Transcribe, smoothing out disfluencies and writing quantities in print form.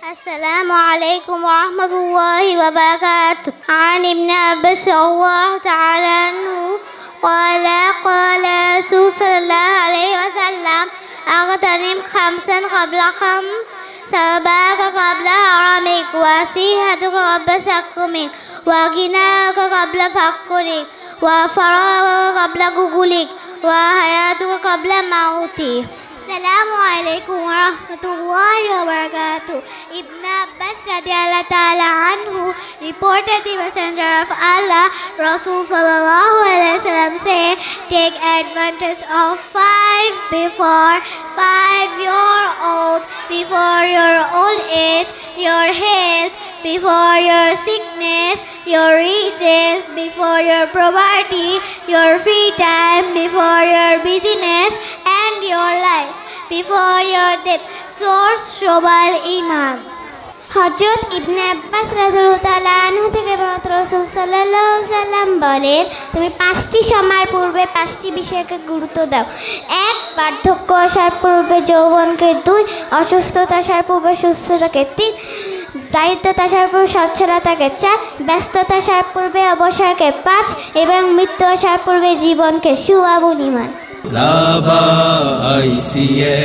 السلام عليكم ورحمة الله وبركاته. عن ابن عباس رضي الله تعالى عنه قال رسول صلى الله عليه وسلم اغتنم خمسا قبل خمس: سباك قبل حرمك، وصيحتك قبل سقمك، وغناك قبل فقرك، وفراغك قبل قبولك، وحياتك قبل موتك. Assalamu alaikum wa rahmatullahi wa barakatuh. Ibn Abbas radiallahu ta'ala anhu reported the Messenger of Allah, Rasul sallallahu alaihi wasallam, say, take advantage of 5 before 5 year old, before your old age, your health, before your sickness, your riches, before your poverty, your free time, before your busyness, and your life, before your death. Source Shobal Iman. হযরত ইবনে আব্বাস রাদিয়াল্লাহু তাআলা আনহু থেকে বর্ণিত, রাসূল সাল্লাল্লাহু আলাইহি ওয়াসাল্লাম বলেন, তুমি 5টি সময়ের পূর্বে 5টি বিষয়কে গুরুত্ব দাও। 1. বার্ধক্য আসার পূর্বে যৌবনকে। 2. অসুস্থতা আসার পূর্বে সুস্থতাকে। 3. দারিদ্রতা আসার পূর্বে সচ্ছলতাকে। 4. ব্যস্ততা আসার পূর্বে অবসরকে। 5. এবং মৃত্যু আসার পূর্বে জীবনকে। শুআবুল ঈমান। Laba ICA